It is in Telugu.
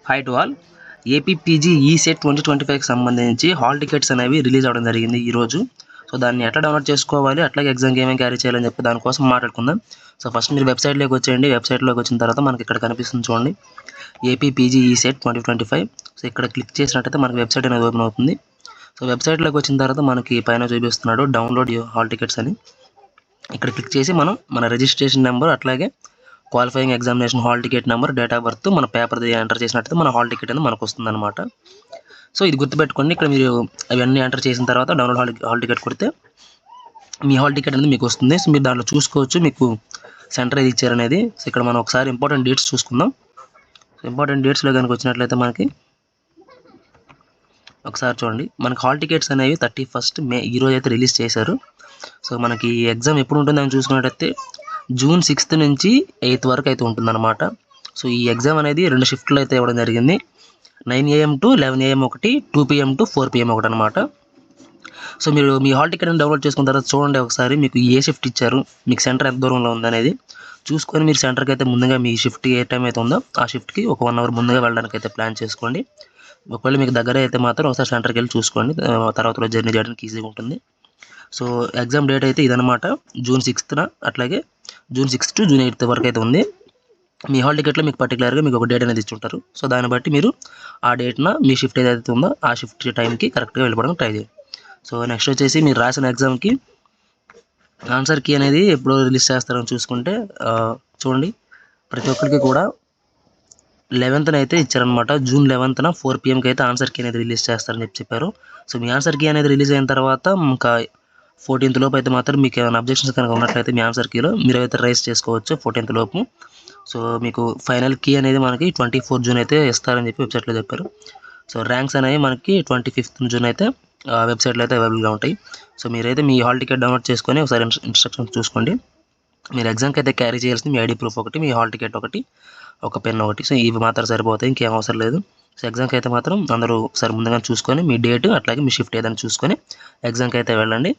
Hi to all. APPG ECET 2025కి సంబంధించి హాల్ టికెట్స్ అనేవి రిలీజ్ అవ్వడం జరిగింది ఈరోజు. సో దాన్ని ఎట్లా డౌన్లోడ్ చేసుకోవాలి, అట్లాగే ఎగ్జామ్కి ఏమేమి క్యారీ చేయాలని చెప్పి దానికోసం మాట్లాడుకుందాం. సో ఫస్ట్ మీరు వెబ్సైట్లోకి వచ్చేయండి. వెబ్సైట్లోకి వచ్చిన తర్వాత మనకి ఇక్కడ కనిపిస్తుంది చూడండి, ఏపీపీజీ ఈసెట్ 2025. సో ఇక్కడ క్లిక్ చేసినట్టయితే మనకి వెబ్సైట్ అనేది ఓపెన్ అవుతుంది. సో వెబ్సైట్లోకి వచ్చిన తర్వాత మనకి పైన చూపిస్తున్నాడు డౌన్లోడ్ హాల్ టికెట్స్ అని. ఇక్కడ క్లిక్ చేసి మనం మన రిజిస్ట్రేషన్ నెంబర్, అట్లాగే qualifying examination hall ticket number, date of birth, మన పేపర్ది ఎంటర్ చేసినట్టయితే మన హాల్ టికెట్ అనేది మనకు వస్తుంది అనమాట. సో ఇది గుర్తుపెట్టుకోండి. ఇక్కడ మీరు అవన్నీ ఎంటర్ చేసిన తర్వాత డౌన్లోడ్ హాల్ టికెట్ కొడితే మీ హాల్ టికెట్ అనేది మీకు వస్తుంది. సో మీరు దాంట్లో చూసుకోవచ్చు మీకు సెంటర్ ఏది ఇచ్చారనేది. సో ఇక్కడ మనం ఒకసారి ఇంపార్టెంట్ డేట్స్ చూసుకుందాం. సో ఇంపార్టెంట్ డేట్స్లో కనుక వచ్చినట్లయితే మనకి ఒకసారి చూడండి, మనకి హాల్ టికెట్స్ అనేవి 31st మే ఈరోజు అయితే రిలీజ్ చేశారు. సో మనకి ఎగ్జామ్ ఎప్పుడు ఉంటుందని చూసుకున్నట్టయితే జూన్ 6th నుంచి 8th వరకు అయితే ఉంటుందన్నమాట. సో ఈ ఎగ్జామ్ అనేది 2 షిఫ్ట్లు అయితే ఇవ్వడం జరిగింది. 9 AM to 11 AM ఒకటి, 2 PM to 4 PM ఒకటి అనమాట. సో మీరు మీ హాల్ టికెట్ డౌన్లోడ్ చేసుకున్న తర్వాత చూడండి ఒకసారి మీకు ఏ షిఫ్ట్ ఇచ్చారు, మీకు సెంటర్ ఎంత దూరంలో ఉందనేది చూసుకొని మీరు సెంటర్కి అయితే ముందుగా మీ షిఫ్ట్ ఏ టైం అయితే ఉందో ఆ షిఫ్ట్కి ఒక 1 hour ముందుగా వెళ్ళడానికి అయితే ప్లాన్ చేసుకోండి. ఒకవేళ మీకు దగ్గర అయితే మాత్రం ఒకసారి సెంటర్కి వెళ్ళి చూసుకోండి, తర్వాత రోజు జర్నీ చేయడానికి ఈజీగా ఉంటుంది. సో ఎగ్జామ్ డేట్ అయితే ఇదనమాట, జూన్ 6th, అట్లాగే June 6th to June 8th వరకు అయితే ఉంది. మీ హాల్ టికెట్లో మీకు పర్టికులర్గా మీకు ఒక డేట్ అనేది ఇచ్చుంటారు. సో దాన్ని బట్టి మీరు ఆ డేట్న మీ షిఫ్ట్ ఏదైతే ఉందో ఆ షిఫ్ట్ టైంకి కరెక్ట్గా వెళ్ళిపోవడానికి ట్రై చేయండి. సో నెక్స్ట్ వచ్చేసి మీరు రాసిన ఎగ్జామ్కి ఆన్సర్ కీ అనేది ఎప్పుడు రిలీజ్ చేస్తారని చూసుకుంటే చూడండి, ప్రతి ఒక్కరికి కూడా 11th అయితే ఇచ్చారనమాట. జూన్ 11th 4 PMకి అయితే ఆన్సర్ కీ అనేది రిలీజ్ చేస్తారని చెప్పారు. సో మీ ఆన్సర్ కీ అనేది రిలీజ్ అయిన తర్వాత ఇంకా 14th లోపు అయితే మాత్రం మీకు ఏమైనా అబ్జెక్షన్స్ కనుక ఉన్నట్లయితే మీ ఆన్సర్ కీలో మీరు అయితే రైజ్ చేసుకోవచ్చు 14th లోపు. సో మీకు ఫైనల్ కీ అనేది మనకి 24 జూన్ అయితే ఇస్తారని చెప్పి వెబ్సైట్లో చెప్పారు. సో ర్యాంక్స్ అనేవి మనకి 25th జూన్ అయితే వెబ్సైట్లో అయితే అవైలబుల్గా ఉంటాయి. సో మీరైతే మీ హాల్ టికెట్ డౌన్లోడ్ చేసుకొని ఒకసారి ఇన్స్ట్రక్షన్స్ చూసుకోండి. మీరు ఎగ్జామ్కి అయితే క్యారీ చేయాల్సింది మీ ఐడి ప్రూఫ్ ఒకటి, మీ హాల్ టికెట్ ఒకటి, ఒక పెన్ ఒకటి. సో ఇవి మాత్రం సరిపోతాయి, ఇంకేం అవసరం లేదు. సో ఎగ్జామ్కి అయితే మాత్రం అందరూ ఒకసారి ముందుగా చూసుకొని మీ డేట్ అట్లాగే మీ షిఫ్ట్ ఏదైనా చూసుకొని ఎగ్జామ్కి అయితే వెళ్ళండి.